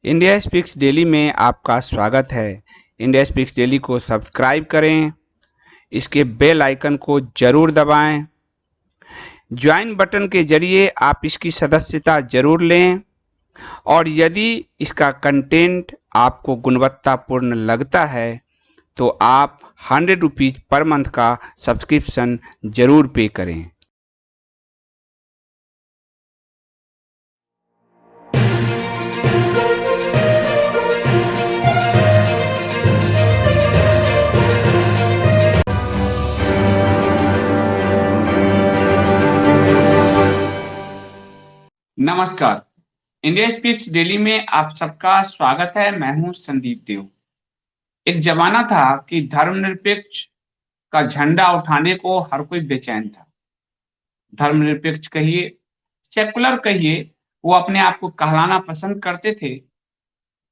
India speaks daily में आपका स्वागत है। इंडिया स्पीक्स डेली को सब्सक्राइब करें, इसके बेल आइकन को जरूर दबाएं। ज्वाइन बटन के जरिए आप इसकी सदस्यता जरूर लें और यदि इसका कंटेंट आपको गुणवत्तापूर्ण लगता है तो आप 100 रुपीज़ पर मंथ का सब्सक्रिप्शन जरूर पे करें। नमस्कार, इंडिया स्पीक्स डेली में आप सबका स्वागत है। मैं हूं संदीप देव। एक जमाना था कि धर्मनिरपेक्ष का झंडा उठाने को हर कोई बेचैन था। धर्मनिरपेक्ष कहिए, सेकुलर कहिए, वो अपने आप को कहलाना पसंद करते थे।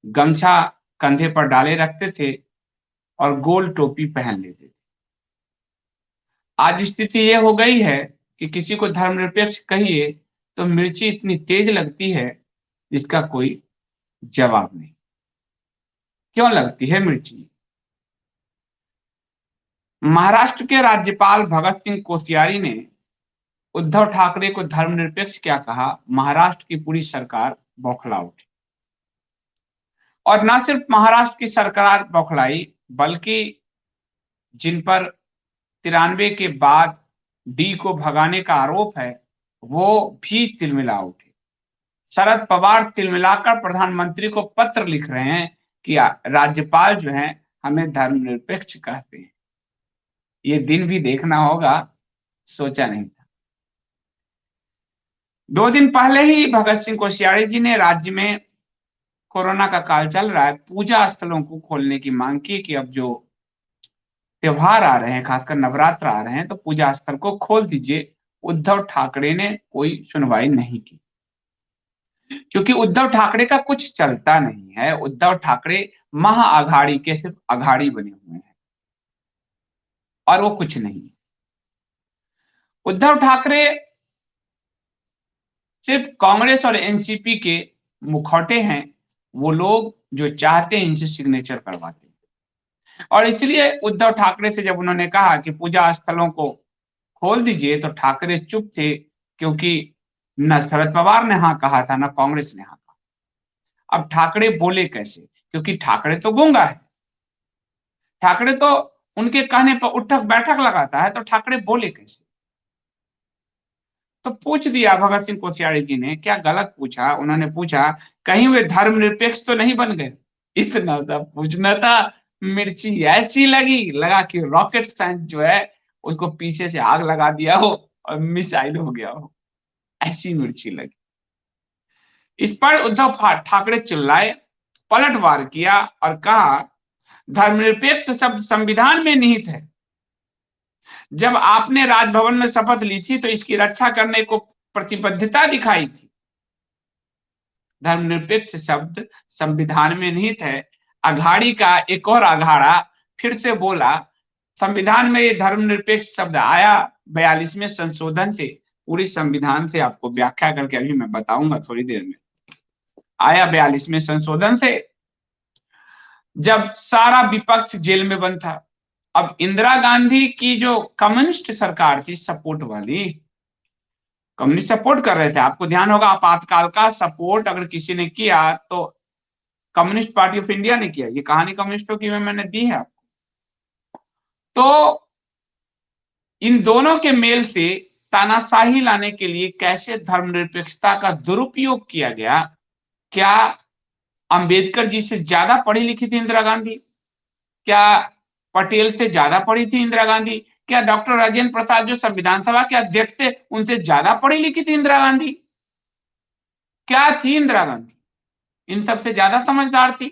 गमछा कंधे पर डाले रखते थे और गोल टोपी पहन लेते थे। आज स्थिति ये हो गई है कि किसी को धर्मनिरपेक्ष कहिए तो मिर्ची इतनी तेज लगती है जिसका कोई जवाब नहीं। क्यों लगती है मिर्ची? महाराष्ट्र के राज्यपाल भगत सिंह कोश्यारी ने उद्धव ठाकरे को धर्मनिरपेक्ष क्या कहा, महाराष्ट्र की पूरी सरकार बौखला उठी। और न सिर्फ महाराष्ट्र की सरकार बौखलाई, बल्कि जिन पर 93 के बाद डी को भगाने का आरोप है वो भी तिलमिला उठे। शरद पवार तिलमिलाकर प्रधानमंत्री को पत्र लिख रहे हैं कि राज्यपाल जो हैं हमें धर्मनिरपेक्ष कहते हैं। ये दिन भी देखना होगा, सोचा नहीं था। 2 दिन पहले ही भगत सिंह कोश्यारी जी ने राज्य में कोरोना का काल चल रहा है, पूजा स्थलों को खोलने की मांग की कि अब जो त्योहार आ रहे हैं, खासकर नवरात्र आ रहे हैं, तो पूजा स्थल को खोल दीजिए। उद्धव ठाकरे ने कोई सुनवाई नहीं की, क्योंकि उद्धव ठाकरे का कुछ चलता नहीं है। उद्धव ठाकरे महाअघाड़ी के सिर्फ अघाड़ी बने हुए हैं और वो कुछ नहीं। उद्धव ठाकरे सिर्फ कांग्रेस और एनसीपी के मुखौटे हैं, वो लोग जो चाहते हैं इनसे सिग्नेचर करवाते हैं। और इसलिए उद्धव ठाकरे से जब उन्होंने कहा कि पूजा स्थलों को खोल दीजिए तो ठाकरे चुप थे, क्योंकि न शरद पवार ने हाँ कहा था, न कांग्रेस ने हाँ कहा। अब ठाकरे बोले कैसे? क्योंकि ठाकरे तो गूंगा है। ठाकरे तो उनके कहने पर उठक बैठक लगाता है, तो ठाकरे बोले कैसे? तो पूछ दिया भगत सिंह कोश्यारी जी ने। क्या गलत पूछा? उन्होंने पूछा कहीं वे धर्मनिरपेक्ष तो नहीं बन गए? इतना सा पूछना था। मिर्ची ऐसी लगा कि रॉकेट साइंस जो है उसको पीछे से आग लगा दिया हो और मिसाइल हो गया हो, ऐसी मिर्ची लगी। इस पर उद्धव ठाकरे चिल्लाए, पलटवार किया और कहा धर्मनिरपेक्ष शब्द संविधान में निहित है। जब आपने राजभवन में शपथ ली थी तो इसकी रक्षा करने को प्रतिबद्धता दिखाई थी। धर्मनिरपेक्ष शब्द संविधान में निहित है। अघाड़ी का एक और अघाड़ा फिर से बोला, संविधान में ये धर्मनिरपेक्ष शब्द आया 42वें संशोधन से। पूरी संविधान से आपको व्याख्या करके अभी मैं बताऊंगा थोड़ी देर में। आया 42वें संशोधन से, जब सारा विपक्ष जेल में बंद था। अब इंदिरा गांधी की जो कम्युनिस्ट सरकार थी, सपोर्ट वाली, कम्युनिस्ट सपोर्ट कर रहे थे। आपको ध्यान होगा आपातकाल का सपोर्ट अगर किसी ने किया तो कम्युनिस्ट पार्टी ऑफ इंडिया ने किया। ये कहानी कम्युनिस्टों की मैंने दी है आपको। तो इन दोनों के मेल से तानाशाही लाने के लिए कैसे धर्मनिरपेक्षता का दुरुपयोग किया गया। क्या अंबेडकर जी से ज्यादा पढ़ी लिखी थी इंदिरा गांधी? क्या पटेल से ज्यादा पढ़ी थी इंदिरा गांधी? क्या डॉक्टर राजेंद्र प्रसाद जो संविधान सभा के अध्यक्ष थे उनसे ज्यादा पढ़ी लिखी थी इंदिरा गांधी? क्या थी इंदिरा गांधी? इन सबसे ज्यादा समझदार थी।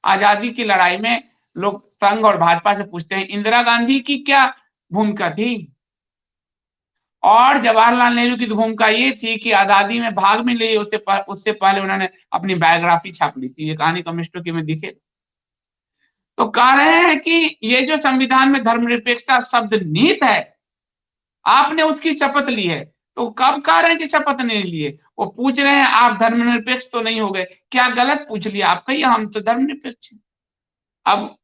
आजादी की लड़ाई में लोग संघ और भाजपा से पूछते हैं इंदिरा गांधी की क्या भूमिका थी। और जवाहरलाल नेहरू की भूमिका ये थी कि आजादी में भाग भी ली, उससे पहले उन्होंने अपनी बायोग्राफी छाप ली थी। ये कहानी कम्युनिस्टों की में दिखे। तो कह रहे हैं कि ये जो संविधान में धर्मनिरपेक्षता शब्द निहित है, आपने उसकी शपथ ली है तो कब कह रहे हैं कि शपथ नहीं लिए? वो पूछ रहे हैं आप धर्मनिरपेक्ष तो नहीं हो गए? क्या गलत पूछ लिया आप? कहिए हम तो धर्मनिरपेक्ष हैं। अब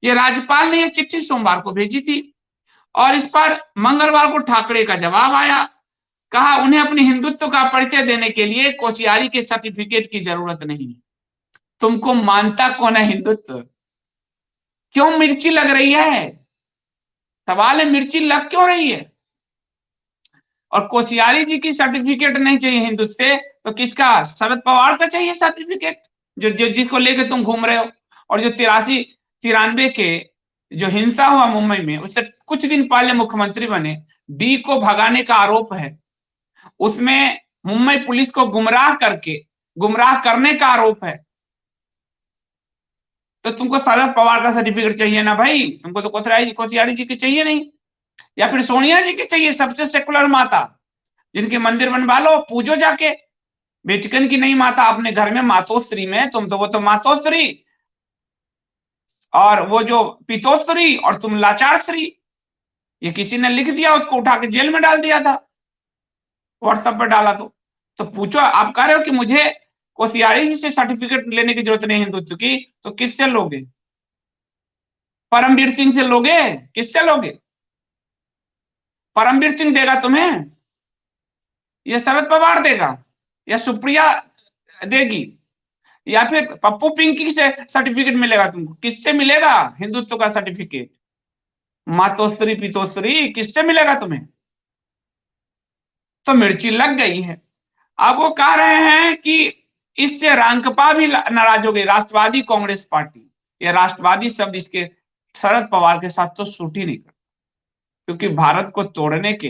ये राज्यपाल ने ये चिट्ठी सोमवार को भेजी थी और इस पर मंगलवार को ठाकरे का जवाब आया। कहा उन्हें अपने हिंदुत्व का परिचय देने के लिए कोश्यारी के सर्टिफिकेट की जरूरत नहीं। तुमको मानता कौन है हिंदुत्व? क्यों मिर्ची लग रही है? सवाल है मिर्ची लग क्यों रही है? और कोश्यारी जी की सर्टिफिकेट नहीं चाहिए हिंदुत्व से तो किसका? शरद पवार का चाहिए सर्टिफिकेट, जो जिसको लेके तुम घूम रहे हो। और जो 93 93 के जो हिंसा हुआ मुंबई में, उससे कुछ दिन पहले मुख्यमंत्री बने, डी को भगाने का आरोप है। उसमें मुंबई पुलिस को गुमराह करने का आरोप है। तो तुमको शरद पवार का सर्टिफिकेट चाहिए ना भाई, तुमको तो कोश्यारी जी की चाहिए नहीं। या फिर सोनिया जी की चाहिए, सबसे सेकुलर माता, जिनके मंदिर बनवा लो, पूजो जाके। वेटिकन की नहीं माता अपने घर में, मातोश्री में, तुम तो वो तो मातोश्री और वो जो पितोश्री और तुम लाचार श्री। ये किसी ने लिख दिया, उसको उठा के जेल में डाल दिया था, व्हाट्सएप पर डाला तो पूछो। आप कह रहे हो कि मुझे कोश्यारी जी से सर्टिफिकेट लेने की जरूरत नहीं हिंदुत्व की, तो किससे लोगे? परमवीर सिंह से लोगे? किससे लोगे? परमवीर सिंह देगा तुम्हें? या शरद पवार देगा? या सुप्रिया देगी? या फिर पप्पू पिंकी से सर्टिफिकेट मिलेगा तुमको? किससे मिलेगा हिंदुत्व का सर्टिफिकेट? मातोश्री पितोश्री किससे मिलेगा तुम्हें? तो मिर्ची लग गई है। अब वो कह रहे हैं कि इससे रांकपा भी नाराज हो गई, राष्ट्रवादी कांग्रेस पार्टी। ये राष्ट्रवादी शब्द इसके शरद पवार के साथ तो सूट ही नहीं करता, क्योंकि भारत को तोड़ने के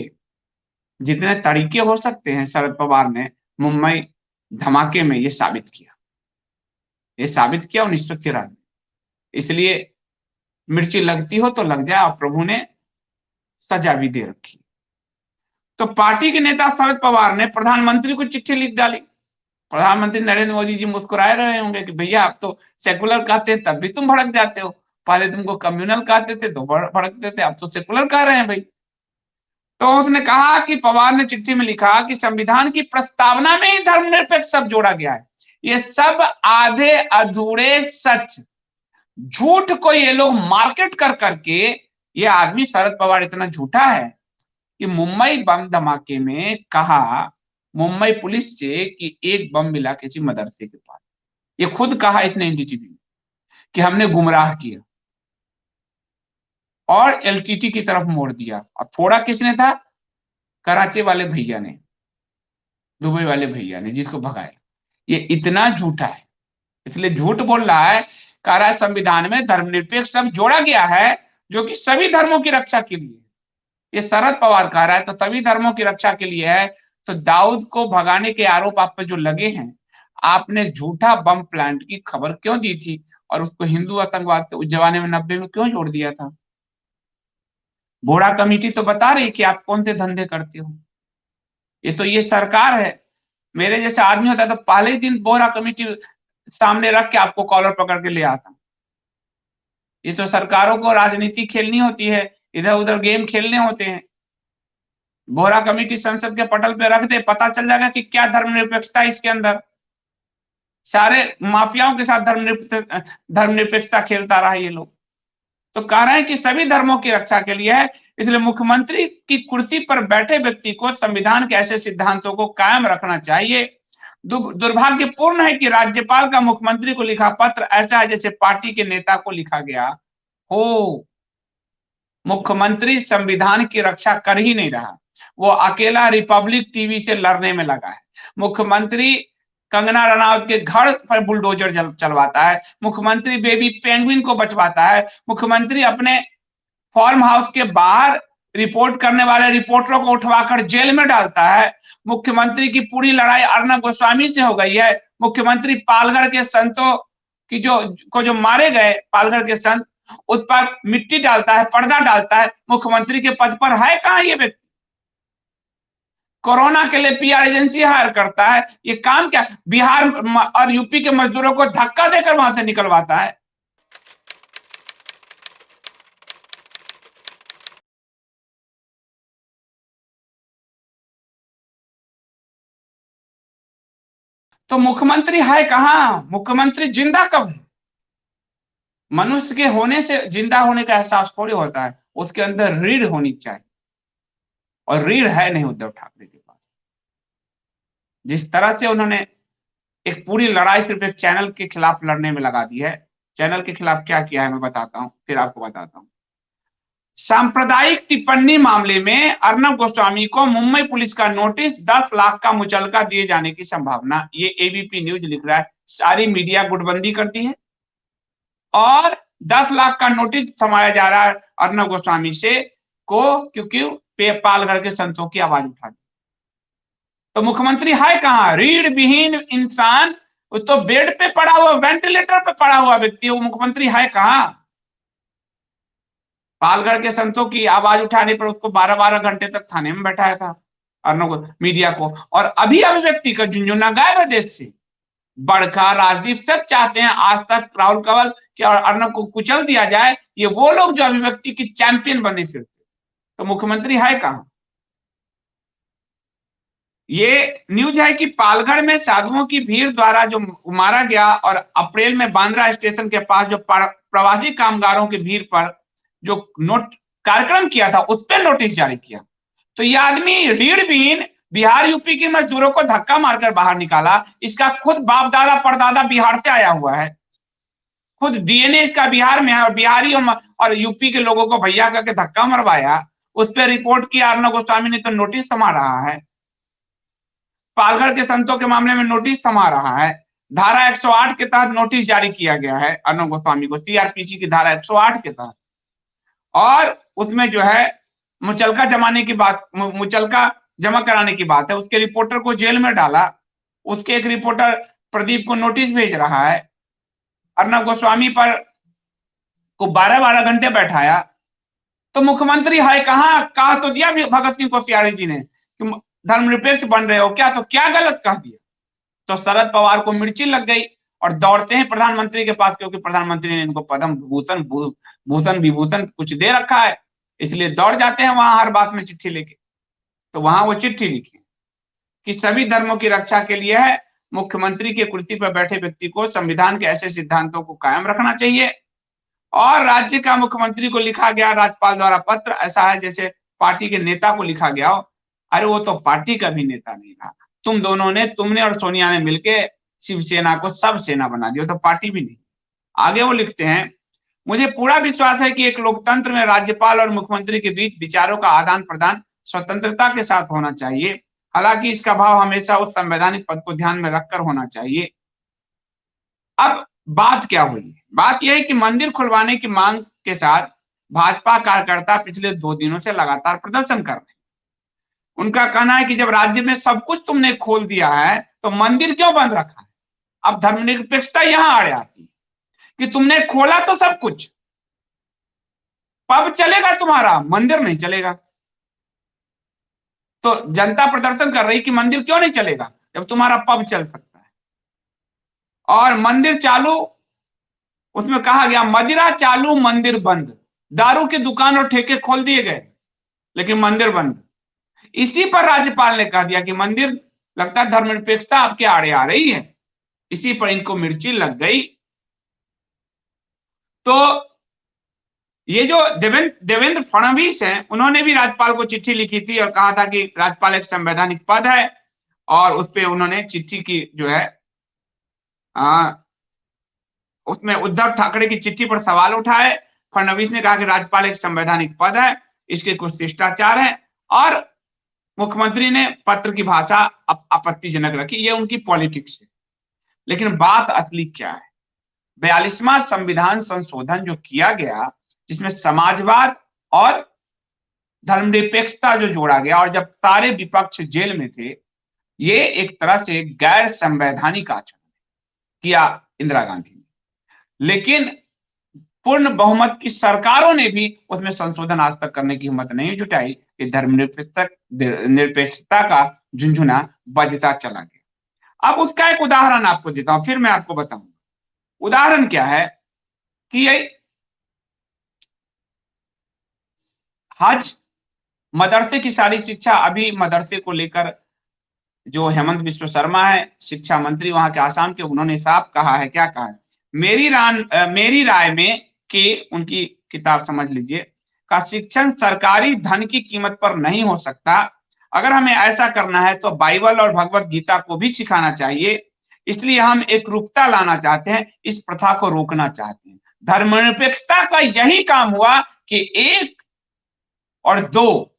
जितने तरीके हो सकते हैं शरद पवार ने मुंबई धमाके में ये साबित किया। ये साबित किया 1993। इसलिए मिर्ची लगती हो तो लग जाए, और प्रभु ने सजा भी दे रखी। तो पार्टी के नेता शरद पवार ने प्रधानमंत्री को चिट्ठी लिख डाली। प्रधानमंत्री नरेंद्र मोदी जी मुस्कुराए रहे होंगे कि भैया आप तो सेकुलर कहते हैं तब भी तुम भड़क जाते हो, पहले तुमको कम्युनल कहते थे तो भड़कते थे, अब तो सेकुलर कह रहे हैं भाई। तो उसने कहा कि पवार ने चिट्ठी में लिखा कि संविधान की प्रस्तावना में ही धर्मनिरपेक्ष शब्द जोड़ा गया है। ये सब आधे अधूरे सच, झूठ को ये लोग मार्केट कर करके, ये आदमी शरद पवार इतना झूठा है कि मुंबई बम धमाके में कहा मुंबई पुलिस से कि एक बम मिला किसी मदरसे के पास। ये खुद कहा इसने एनडीटीवी में कि हमने गुमराह किया और एलटीटी की तरफ मोड़ दिया। और फोड़ा किसने था? कराची वाले भैया ने, दुबई वाले भैया ने, जिसको भगाया। ये इतना झूठा है, इसलिए झूठ बोल रहा है। कह रहा है संविधान में धर्मनिरपेक्ष शब्द जोड़ा गया है जो कि सभी धर्मों की रक्षा के लिए। ये शरद पवार कह रहा है तो सभी धर्मों की रक्षा के लिए है। तो दाऊद को भगाने के आरोप आप पे जो लगे हैं, आपने झूठा बम प्लांट की खबर क्यों दी थी और उसको हिंदू आतंकवाद से उस जमाने में 90 में क्यों जोड़ दिया था? बोरा कमेटी तो बता रही कि आप कौन से धंधे करते हो। ये सरकार है। मेरे जैसा आदमी होता तो पहले ही दिन बोरा कमेटी सामने रख के आपको कॉलर पकड़ के ले आता। ये तो सरकारों को राजनीति खेलनी होती है, इधर उधर गेम खेलने होते हैं। बोरा कमेटी संसद के पटल पे रख दे, पता चल जाएगा कि क्या धर्मनिरपेक्षता है इसके अंदर। सारे माफियाओं के साथ धर्मनिरपेक्षता खेलता रहा ये लोग। तो कह रहे हैं कि सभी धर्मों की रक्षा के लिए है। इसलिए मुख्यमंत्री की कुर्सी पर बैठे व्यक्ति को संविधान के ऐसे सिद्धांतों को कायम रखना चाहिए। दुर्भाग्यपूर्ण है कि राज्यपाल का मुख्यमंत्री को लिखा पत्र ऐसा है जैसे पार्टी के नेता को लिखा गया हो। मुख्यमंत्री संविधान की रक्षा कर ही नहीं रहा, वो अकेला रिपब्लिक टीवी से लड़ने में लगा है। मुख्यमंत्री कंगना रनावत के घर पर बुलडोजर चलवाता है। मुख्यमंत्री बेबी पेंगुइन को बचवाता है। मुख्यमंत्री अपने फार्म हाउस के बाहर रिपोर्ट करने वाले रिपोर्टरों को उठवाकर जेल में डालता है। मुख्यमंत्री की पूरी लड़ाई अर्नब गोस्वामी से हो गई है। मुख्यमंत्री पालगढ़ के संतों की जो मारे गए, पालगढ़ के संत, उस पर मिट्टी डालता है, पर्दा डालता है। मुख्यमंत्री के पद पर है कहां ये व्यक्ति? कोरोना के लिए पीआर एजेंसी हायर करता है। ये काम क्या? बिहार और यूपी के मजदूरों को धक्का देकर वहां से निकलवाता है। तो मुख्यमंत्री है कहाँ? मुख्यमंत्री जिंदा कब है? मनुष्य के होने से जिंदा होने का एहसास थोड़ी होता है, उसके अंदर रीढ़ होनी चाहिए, और रीढ़ है नहीं उद्धव ठाकरे के पास। जिस तरह से उन्होंने एक पूरी लड़ाई सिर्फ एक चैनल के खिलाफ लड़ने में लगा दी है। चैनल के खिलाफ क्या किया है मैं बताता हूं, फिर आपको बताता हूं। सांप्रदायिक टिप्पणी मामले में अर्नब गोस्वामी को मुंबई पुलिस का नोटिस, 10 लाख का मुचलका दिए जाने की संभावना। ये एबीपी न्यूज लिख रहा है। सारी मीडिया गुटबंदी करती है और 10 लाख का नोटिस थमाया जा रहा है अर्नब गोस्वामी से को, क्योंकि पालघर के संतों की आवाज उठा दी। तो मुख्यमंत्री है कहां? रीढ़ विहीन इंसान, वो तो बेड पे पड़ा हुआ, वेंटिलेटर पे पड़ा हुआ व्यक्ति, वो मुख्यमंत्री है कहां? पालगढ़ के संतों की आवाज उठाने पर उसको 12-12 घंटे तक थाने में बैठाया था अर्नब मीडिया को। और अभी अभिव्यक्ति का झुंझुना गायब है देश से। बड़का राजदीप सब चाहते हैं आज तक राहुल कंवल कि और अर्नब को कुचल दिया जाए, ये वो लोग जो अभिव्यक्ति की चैंपियन बने फिरते। तो मुख्यमंत्री है कहां? ये न्यूज है कि पालघर में साधुओं की भीड़ द्वारा जो मारा गया, और अप्रैल में बांद्रा स्टेशन के पास जो प्रवासी कामगारों की भीड़ पर जो नोट कार्यक्रम किया था, उस पर नोटिस जारी किया। तो ये आदमी रीढ़ विहीन बिहार यूपी के मजदूरों को धक्का मारकर बाहर निकाला। इसका खुद बाप दादा परदादा बिहार से आया हुआ है, खुद डीएनए इसका बिहार में है, और बिहारी और यूपी के लोगों को भैया करके धक्का मरवाया। उस पर रिपोर्ट किया अर्नब गोस्वामी ने, तो नोटिस थमा रहा है। पालघर के संतों के मामले में नोटिस थमा रहा है। धारा 108 के तहत नोटिस जारी किया गया है अर्नब गोस्वामी को, सीआरपीसी की धारा 108 के तहत। और उसमें जो है मुचलका जमाने की बात, मुचलका जमा कराने की बात है। उसके रिपोर्टर को जेल में डाला, उसके एक रिपोर्टर प्रदीप को नोटिस भेज रहा है। अर्नब गोस्वामी पर को 12-12 घंटे बैठाया। तो मुख्यमंत्री है कहां? कहा तो दिया भगत सिंह कोश्यारी जी ने कि धर्मनिरपेक्ष बन रहे हो क्या, तो क्या गलत कह दिया? तो शरद पवार को मिर्ची लग गई और दौड़ते हैं प्रधानमंत्री के पास, क्योंकि प्रधानमंत्री ने इनको पद्म भूषण भूषण विभूषण कुछ दे रखा है, इसलिए दौड़ जाते हैं वहां हर बात में चिट्ठी लेके। तो वहां वो चिट्ठी लिखी कि सभी धर्मों की रक्षा के लिए है, मुख्यमंत्री की कुर्सी पर बैठे व्यक्ति को संविधान के ऐसे सिद्धांतों को कायम रखना चाहिए। और राज्य का मुख्यमंत्री को लिखा गया राज्यपाल द्वारा पत्र, ऐसा है जैसे पार्टी के नेता को लिखा गया हो। अरे वो तो पार्टी का भी नेता नहीं था, तुमने और सोनिया ने मिलके शिवसेना को सब सेना बना दिया, तो पार्टी भी नहीं। आगे वो लिखते हैं, मुझे पूरा विश्वास है कि एक लोकतंत्र में राज्यपाल और मुख्यमंत्री के बीच विचारों का आदान प्रदान स्वतंत्रता के साथ होना चाहिए। हालांकि इसका भाव हमेशा उस संवैधानिक पद को ध्यान में रखकर होना चाहिए। अब बात क्या हुई? बात यह है कि मंदिर खुलवाने की मांग के साथ भाजपा कार्यकर्ता पिछले 2 दिनों से लगातार प्रदर्शन कर रहे हैं। उनका कहना है कि जब राज्य में सब कुछ तुमने खोल दिया है तो मंदिर क्यों बंद रखा है? अब धर्मनिरपेक्षता यहां आ आती है कि तुमने खोला तो सब कुछ, पब चलेगा तुम्हारा, मंदिर नहीं चलेगा। तो जनता प्रदर्शन कर रही कि मंदिर क्यों नहीं चलेगा जब तुम्हारा पब चल सकता है। और मंदिर चालू, उसमें कहा गया मदिरा चालू मंदिर बंद। दारू की दुकान और ठेके खोल दिए गए लेकिन मंदिर बंद। इसी पर राज्यपाल ने कह दिया कि मंदिर, लगता है धर्मनिरपेक्षता आपके आड़े आ रही है। इसी पर इनको मिर्ची लग गई। तो ये जो देवेंद्र फडणवीस हैं, उन्होंने भी राज्यपाल को चिट्ठी लिखी थी और कहा था कि राज्यपाल एक संवैधानिक पद है, और उस पर उन्होंने चिट्ठी की जो है उसमें उद्धव ठाकरे की चिट्ठी पर सवाल उठाए। फडणवीस ने कहा कि राज्यपाल एक संवैधानिक पद है, इसके कुछ शिष्टाचार है, और मुख्यमंत्री ने पत्र की भाषा आपत्तिजनक रखी। ये उनकी पॉलिटिक्स है। लेकिन बात असली क्या है? 42वां संविधान संशोधन जो किया गया, जिसमें समाजवाद और धर्मनिरपेक्षता जो जोड़ा गया, और जब सारे विपक्ष जेल में थे, ये एक तरह से गैर संवैधानिक आचरण किया इंदिरा गांधी ने। लेकिन पूर्ण बहुमत की सरकारों ने भी उसमें संशोधन आज तक करने की हिम्मत नहीं जुटाई कि धर्मनिरपेक्षता का झुंझुना बजता चला गया। अब उसका एक उदाहरण आपको देता हूं, फिर मैं आपको बताऊंगा उदाहरण क्या है। कि ये हज, मदरसे की सारी शिक्षा अभी मदरसे को लेकर जो हेमंत बिस्व शर्मा है शिक्षा मंत्री वहां के आसाम के, उन्होंने साफ कहा है, क्या कहा है, मेरी राय में कि उनकी किताब समझ लीजिए, का शिक्षण सरकारी धन की कीमत पर नहीं हो सकता। अगर हमें ऐसा करना है तो बाइबल और भगवत गीता को भी सिखाना चाहिए। इसलिए हम एक रूपता लाना चाहते हैं, इस प्रथा को रोकना चाहते हैं। धर्मनिरपेक्षता का यही काम हुआ कि 1 और 2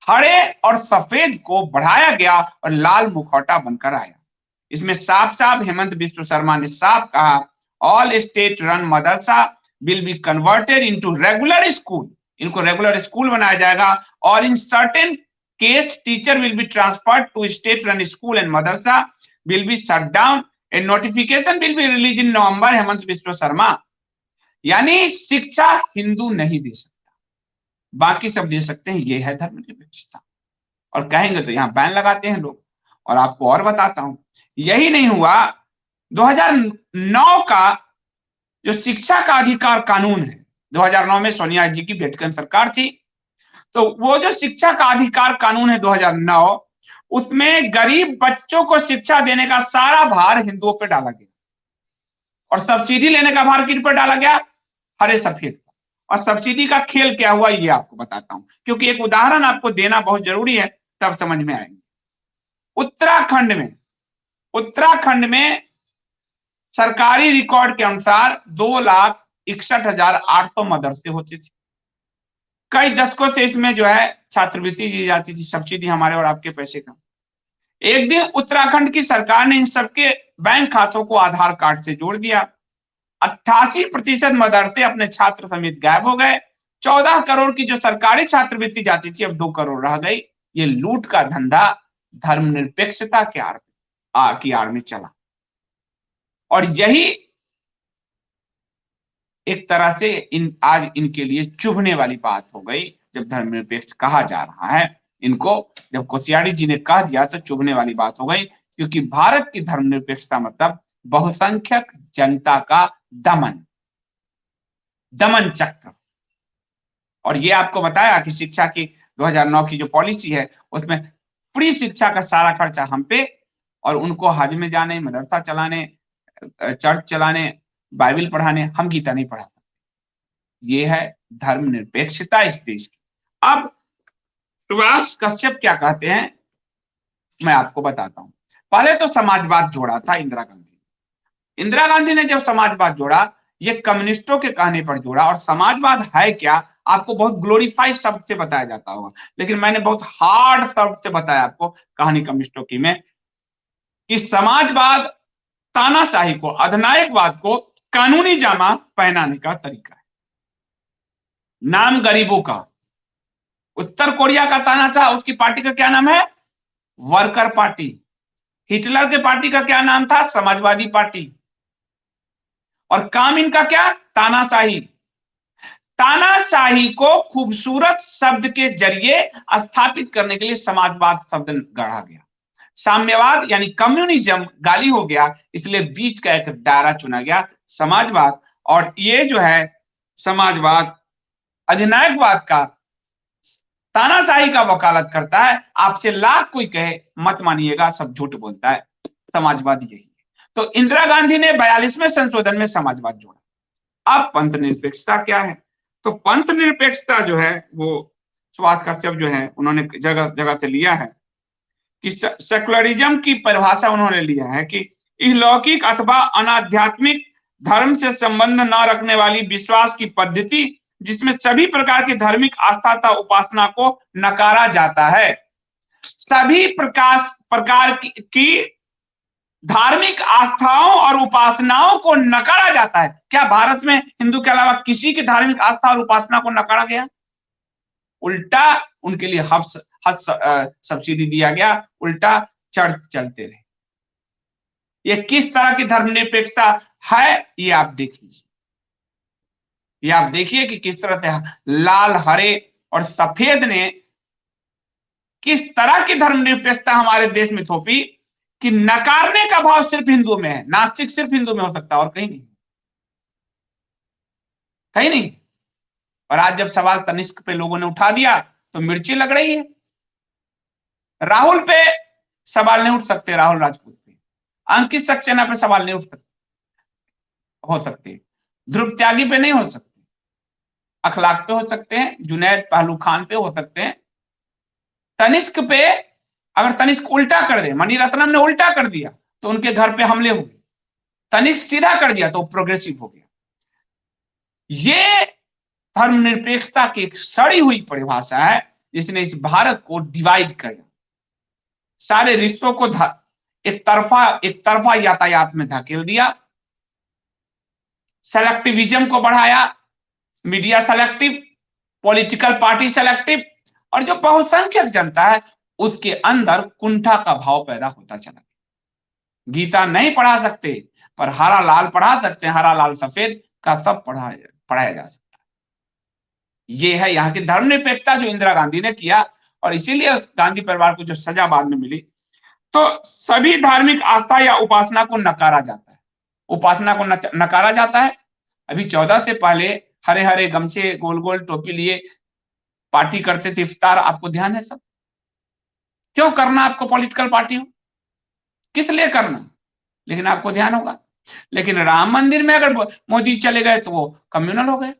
हरे और सफेद को बढ़ाया गया और लाल मुखौटा बनकर आया। इसमें साफ साफ हेमंत बिस्व शर्मा ने साफ कहा, ऑल स्टेट रन मदरसा will be converted into regular school, इनको रेगुलर स्कूल बनाया जाएगा, और in certain case teacher will be transferred to state run school and मदरसा will be shut down, a notification will be release in November. Hemant Biswa Sharma, यानी शिक्षा हिंदू नहीं दे सकता, बाकी सब दे सकते हैं, ये है धर्मनिरपेक्षता। और कहेंगे तो यहां बैन लगाते हैं लोग। और आपको और बताता हूं, यही नहीं हुआ, 2009 का जो शिक्षा का अधिकार कानून है, 2009 में सोनिया जी की बेटकन सरकार थी, तो वो जो शिक्षा का अधिकार कानून है 2009, उसमें गरीब बच्चों को शिक्षा देने का सारा भार हिंदुओं पर डाला गया, और सब्सिडी लेने का भार किन पर डाला गया, हरे सफेद। और सब्सिडी का खेल क्या हुआ ये आपको बताता हूं, क्योंकि एक उदाहरण आपको देना बहुत जरूरी है, तब समझ में आएंगे। उत्तराखंड में सरकारी रिकॉर्ड के अनुसार 2,61,800 मदरसे होते थे। कई दशकों से इसमें जो है छात्रवृत्ति दी जाती थी, सब्सिडी हमारे और आपके पैसे का। एक दिन उत्तराखंड की सरकार ने इन सबके बैंक खातों को आधार कार्ड से जोड़ दिया। 88% मदरसे अपने छात्र समेत गायब हो गए। 14 करोड़ की जो सरकारी छात्रवृत्ति जाती थी, अब 2 करोड़ रह गई। ये लूट का धंधा धर्मनिरपेक्षता की आड़ में चला, और यही एक तरह से आज इनके लिए चुभने वाली बात हो गई। जब धर्मनिरपेक्ष कहा जा रहा है इनको, जब कोश्यारी जी ने कह दिया तो चुभने वाली बात हो गई, क्योंकि भारत की धर्मनिरपेक्षता मतलब बहुसंख्यक जनता का दमन चक्र। और ये आपको बताया कि शिक्षा की 2009 की जो पॉलिसी है उसमें फ्री शिक्षा का सारा खर्चा हम पे, और उनको हज में जाने, मदरसा चलाने, चर्च चलाने, बाइबल पढ़ाने, हम गीता नहीं पढ़ा सकते। ये है धर्मनिरपेक्षता इस देश की। अब सुभाष कश्यप क्या कहते हैं मैं आपको बताता हूं। पहले तो समाजवाद जोड़ा था इंदिरा गांधी ने जब समाजवाद जोड़ा, ये कम्युनिस्टों के कहने पर जोड़ा। और समाजवाद है क्या, आपको बहुत ग्लोरीफाइड शब्द से बताया जाता होगा, लेकिन मैंने बहुत हार्ड शब्द से बताया आपको कहानी कम्युनिस्टों की में, कि समाजवाद तानाशाही को, अधिनायकवाद को कानूनी जामा पहनाने का तरीका है। नाम गरीबों का, उत्तर कोरिया का तानाशाह, उसकी पार्टी का क्या नाम है, वर्कर पार्टी। हिटलर के पार्टी का क्या नाम था, समाजवादी पार्टी। और काम इनका क्या, तानाशाही। तानाशाही को खूबसूरत शब्द के जरिए स्थापित करने के लिए समाजवाद शब्द गढ़ा गया। साम्यवाद यानी कम्युनिज्म गाली हो गया, इसलिए बीच का एक दायरा चुना गया, समाजवाद। और ये जो है समाजवाद अधिनायकवाद का, तानाशाही का वकालत करता है। आपसे लाख कोई कहे मत मानिएगा, सब झूठ बोलता है, समाजवाद यही है। तो इंदिरा गांधी ने 42वें संशोधन में समाजवाद जोड़ा। अब पंथ निरपेक्षता क्या है, तो पंथ निरपेक्षता जो है वो सुभाष कश्यप जो है उन्होंने जगह जगह से लिया है, कि सेकुलरिज्म की परिभाषा उन्होंने लिया है कि इहलौकिक अथवा अनाध्यात्मिक धर्म से संबंध न रखने वाली विश्वास की पद्धति, जिसमें सभी प्रकार की धार्मिक आस्था तथा उपासना को नकारा जाता है। सभी प्रकार की धार्मिक आस्थाओं और उपासनाओं को नकारा जाता है। क्या भारत में हिंदू के अलावा किसी की धार्मिक आस्था और उपासना को नकारा गया? उल्टा उनके लिए हज सब्सिडी दिया गया, उल्टा चर्च चलते रहे। ये किस तरह की धर्मनिरपेक्षता है, ये आप देख लीजिए। ये आप देखिए कि किस तरह से लाल, हरे और सफेद ने किस तरह की धर्मनिरपेक्षता हमारे देश में थोपी, कि नकारने का भाव सिर्फ हिंदुओं में है। नास्तिक सिर्फ हिंदू में हो सकता है, और कहीं नहीं, कहीं नहीं। और आज जब सवाल तनिष्क पे लोगों ने उठा दिया तो मिर्ची लग रही है। राहुल पे सवाल नहीं उठ सकते राहुल राजपूत पे, अंकित सक्सेना पे सवाल नहीं हो सकते, ध्रुव त्यागी पे नहीं हो सकते, अखलाक पे हो सकते हैं, जुनैद पहलू खान पे हो सकते हैं, तनिष्क पे अगर तनिष्क उल्टा कर दे, मणिरत्नम ने उल्टा कर दिया तो उनके घर पे हमले हुए, तनिष्क सीधा कर दिया तो प्रोग्रेसिव हो गया। ये धर्मनिरपेक्षता की एक सड़ी हुई परिभाषा है जिसने इस भारत को डिवाइड कर दिया, सारे रिश्तों को एक तरफा यातायात में धकेल दिया, सेलेक्टिविज्म को बढ़ाया, media selective, political party selective, और जो बहुसंख्यक जनता है उसके अंदर कुंठा का भाव पैदा होता चला गया। गीता नहीं पढ़ा सकते पर हरा लाल पढ़ा सकते हैं, हरा लाल सफेद का सब पढ़ाया जा सकता है। ये है यहाँ की धर्मनिरपेक्षता जो इंदिरा गांधी ने किया, और इसीलिए गांधी परिवार को जो सजा बाद में मिली। तो सभी धार्मिक आस्था या उपासना को नकारा जाता है, उपासना को नकारा जाता है। अभी 14 से पहले हरे हरे गमछे गोल गोल टोपी लिए पार्टी करते थे, इफ्तार, आपको ध्यान है सब? क्यों करना आपको पॉलिटिकल पार्टी हो, किस लिए करना, लेकिन आपको ध्यान होगा। लेकिन राम मंदिर में अगर मोदी चले गए तो वो कम्युनल हो गए।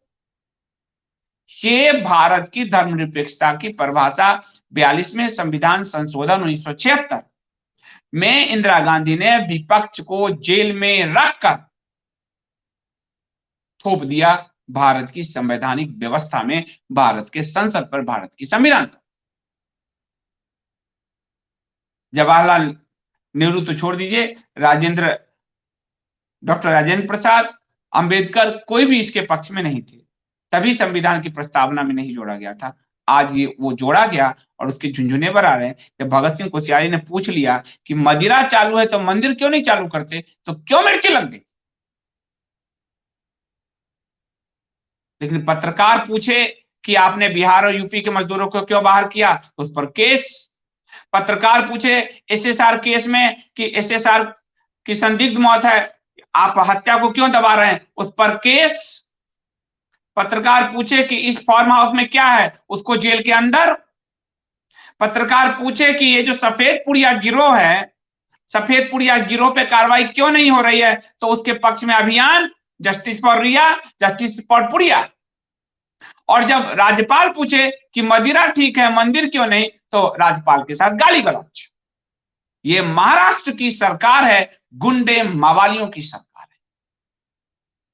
ये भारत की धर्मनिरपेक्षता की परिभाषा 42वें संविधान संशोधन 1976 में इंदिरा गांधी ने विपक्ष को जेल में रखकर थोप दिया भारत की संवैधानिक व्यवस्था में, भारत के संसद पर, भारत की संविधान पर। जवाहरलाल नेहरू तो छोड़ दीजिए, डॉक्टर राजेंद्र प्रसाद, अंबेडकर, कोई भी इसके पक्ष में नहीं थे, तभी संविधान की प्रस्तावना में नहीं जोड़ा गया था। आज ये वो जोड़ा गया और उसके झुंझुने पर आ रहे हैं। जब भगत सिंह कोश्यारी ने पूछ लिया कि मदिरा चालू है तो मंदिर क्यों नहीं चालू करते, तो क्यों मिर्ची लग गई। लेकिन पत्रकार पूछे कि आपने बिहार और यूपी के मजदूरों को क्यों बाहर किया, तो उस पर केस। पत्रकार पूछे एसएसआर केस में कि एसएसआर की संदिग्ध मौत है, आप हत्या को क्यों दबा रहे हैं, उस पर केस। पत्रकार पूछे कि इस फार्म हाउस में क्या है, उसको जेल के अंदर। पत्रकार पूछे कि ये जो सफेद पुड़िया गिरोह है, सफेद पुड़िया गिरोह पे कार्रवाई क्यों नहीं हो रही है, तो उसके पक्ष में अभियान, justice for Riya, justice for पुड़िया। और जब राज्यपाल पूछे कि मदिरा ठीक है मंदिर क्यों नहीं, तो राज्यपाल के साथ गाली गलौज। ये महाराष्ट्र की सरकार है, गुंडे मावालियों की सरकार है,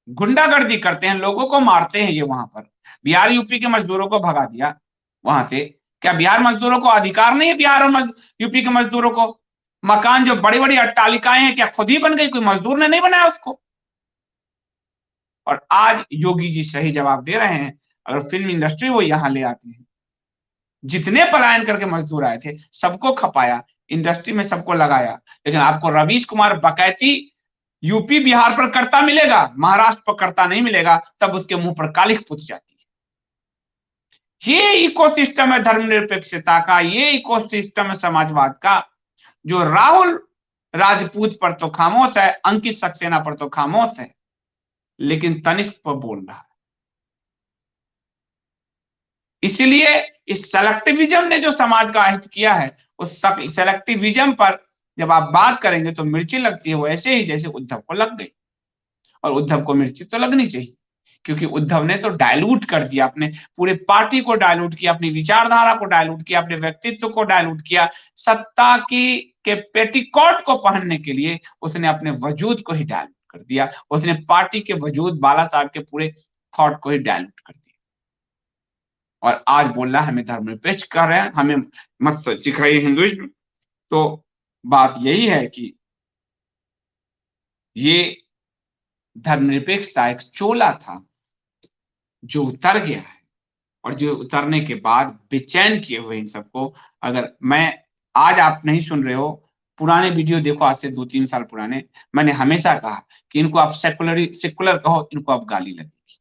गुंडागर्दी करते हैं, लोगों को मारते हैं। ये वहां पर बिहार यूपी के मजदूरों को भगा दिया वहां से। क्या बिहार मजदूरों को अधिकार नहीं है, बिहार और यूपी के मजदूरों को मकान, जो बड़ी बड़ी अट्टालिकाएं हैं, क्या खुद ही बन गई, कोई मजदूर ने नहीं बनाया उसको। और आज योगी जी सही जवाब दे रहे हैं, अगर फिल्म इंडस्ट्री वो यहां ले आती है, जितने पलायन करके मजदूर आए थे सबको खपाया, इंडस्ट्री में सबको लगाया, लेकिन आपको रवीश कुमार बकैती यूपी बिहार पर करता मिलेगा, महाराष्ट्र पर करता नहीं मिलेगा, तब उसके मुंह पर कालिख पुत जाती है। ये इकोसिस्टम है धर्मनिरपेक्षता का, ये इकोसिस्टम है समाजवाद का, जो राहुल राजपूत पर तो खामोश है, अंकित सक्सेना पर तो खामोश है, लेकिन तनिष्क पर बोल रहा है। इसलिए इस सेलेक्टिविज्म ने जो समाज का अहित किया है, उस सेलेक्टिविज्म पर जब आप बात करेंगे तो मिर्ची लगती है, वैसे ही जैसे उद्धव को लग गई। और उद्धव को मिर्ची तो लगनी चाहिए, क्योंकि उद्धव ने तो डायलूट कर दिया, अपने पूरे पार्टी को डायलूट किया, अपनी विचारधारा को डायलूट किया, अपने व्यक्तित्व को डायलूट किया, सत्ता की के पेटीकोट को पहनने के लिए उसने अपने वजूद को ही डायलूट कर दिया, उसने पार्टी के वजूद, बाला साहब के पूरे थॉट को ही डायलूट कर दिया। और आज बोल रहा है हमें धर्मनिरपेक्ष कर रहे हैं, हमें मत सिखाइए हिंदुइज्म। तो बात यही है कि ये धर्मनिरपेक्षता एक चोला था जो उतर गया है, और जो उतरने के बाद बेचैन किए हुए इन सबको। अगर मैं आज आप नहीं सुन रहे हो, पुराने वीडियो देखो, आज से 2-3 साल पुराने, मैंने हमेशा कहा कि इनको आप सेकुलर कहो, इनको आप गाली लगेगी।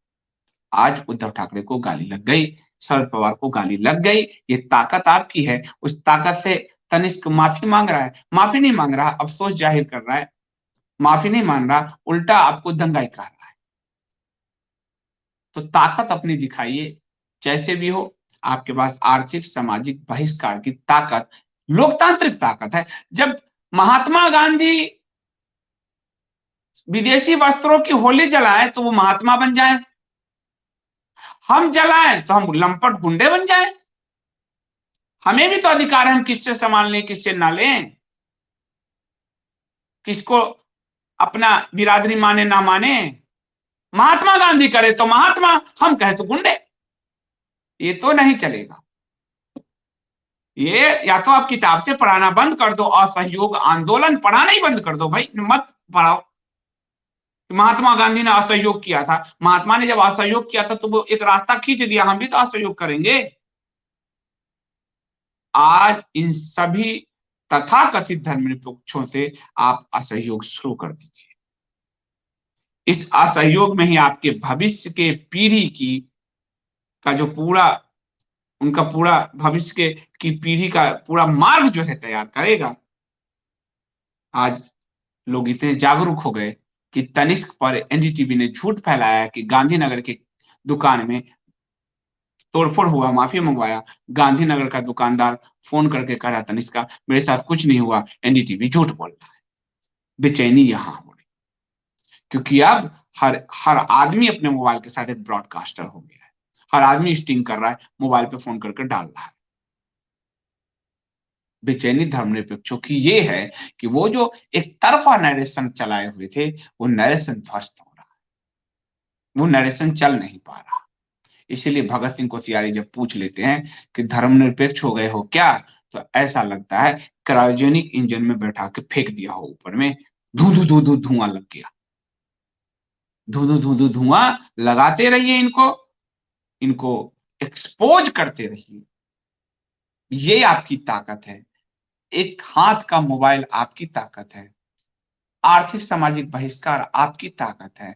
आज उद्धव ठाकरे को गाली लग गई, शरद पवार को गाली लग गई। ये ताकत आपकी है, उस ताकत से तनिष्क माफी मांग रहा है, माफी नहीं मांग रहा, अफसोस जाहिर कर रहा है, माफी नहीं मांग रहा, उल्टा आपको दंगाई कह रहा है। तो ताकत अपनी दिखाइए, जैसे भी हो। आपके पास आर्थिक सामाजिक बहिष्कार की ताकत लोकतांत्रिक ताकत है। जब महात्मा गांधी विदेशी वस्त्रों की होली जलाएं तो वो महात्मा बन जाए, हम जलाएं तो हम लंपट गुंडे बन जाए। हमें भी तो अधिकार है हम किससे सामान लें किससे ना लें, किसको अपना बिरादरी माने ना माने। महात्मा गांधी करे तो महात्मा, हम कहे तो गुंडे। ये तो नहीं चलेगा। ये या तो आप किताब से पढ़ाना बंद कर दो, असहयोग आंदोलन पढ़ाना ही बंद कर दो भाई, मत पढ़ाओ। महात्मा गांधी ने असहयोग किया था, महात्मा ने जब असहयोग किया था तो वो एक रास्ता खींच दिया, हम भी तो असहयोग करेंगे। आज इन सभी तथाकथित धर्मनिरपेक्षों से आप असहयोग शुरू कर दीजिए। इस असहयोग में ही आपके भविष्य के पीढ़ी का जो पूरा उनका पूरा भविष्य की पीढ़ी का पूरा मार्ग जो है तैयार करेगा। आज लोग इतने जागरूक हो गए कि तनिष्क पर एनडीटीवी ने झूठ फैलाया कि गांधीनगर की दुकान में तोड़फोड़ हुआ, माफी मंगवाया। गांधीनगर का दुकानदार फोन करके कह रहा तनिष्का मेरे साथ कुछ नहीं हुआ, एनडीटीवी झूठ बोल रहा है। बेचैनी यहां हो रही, क्योंकि अब हर हर आदमी अपने मोबाइल के साथ एक ब्रॉडकास्टर हो गया है। हर आदमी स्टिंग कर रहा है, मोबाइल पे फोन करके डाल रहा है। बेचैनी धर्मनिरपेक्षों की ये है कि वो जो एक तरफा नरेशन चलाए हुए थे, वो नरेशन ध्वस्त हो रहा है, वो नरेशन चल नहीं पा रहा। इसीलिए भगत सिंह कोश्यारी जब पूछ लेते हैं कि धर्मनिरपेक्ष हो गए हो क्या, तो ऐसा लगता है क्रायोजेनिक इंजन में बैठा के फेंक दिया हो ऊपर में, धू धू धू धू धुआं लग गया। धू धू धू धू धुआं लगाते रहिए, इनको इनको एक्सपोज करते रहिए। ये आपकी ताकत है। एक हाथ का मोबाइल आपकी ताकत है। आर्थिक सामाजिक बहिष्कार आपकी ताकत है।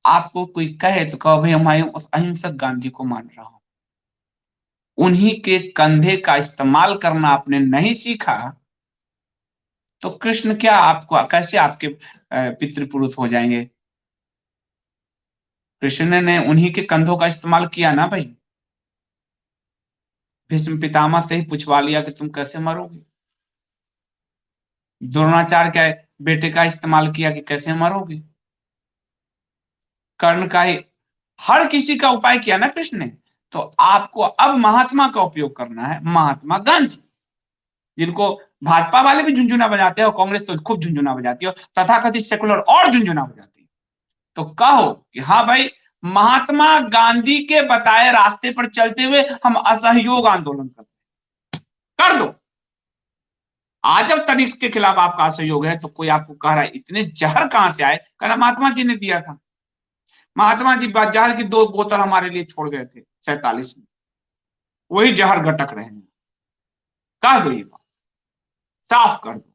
आपको कोई कहे तो कहो भाई मैं उस अहिंसक गांधी को मान रहा हूं। उन्हीं के कंधे का इस्तेमाल करना आपने नहीं सीखा तो कृष्ण क्या आपको कैसे आपके पितृपुरुष हो जाएंगे। कृष्ण ने उन्हीं के कंधों का इस्तेमाल किया ना भाई। भीष्म पितामह से ही पूछवा लिया कि तुम कैसे मरोगे। द्रोणाचार्य का बेटे का इस्तेमाल किया कि कैसे मरोगे। कर्ण का ही, हर किसी का उपाय किया ना कृष्ण ने। तो आपको अब महात्मा का उपयोग करना है, महात्मा गांधी, जिनको भाजपा वाले भी झुंझुना बजाते हो, कांग्रेस तो खूब झुंझुना बजाती हो, तथाकथित सेकुलर और झुंझुना बजाती है। तो कहो कि हाँ भाई, महात्मा गांधी के बताए रास्ते पर चलते हुए हम असहयोग आंदोलन करते, कर दो। आज जब तनिष्क के खिलाफ आपका असहयोग है तो कोई आपको कह रहा है इतने जहर कहां से आए, कहना महात्मा जी ने दिया था। महात्मा जी जहर की 2 बोतल हमारे लिए छोड़ गए थे 47 में, वही जहर गटक रहे हैं। कह दो ये बात, साफ कर दो।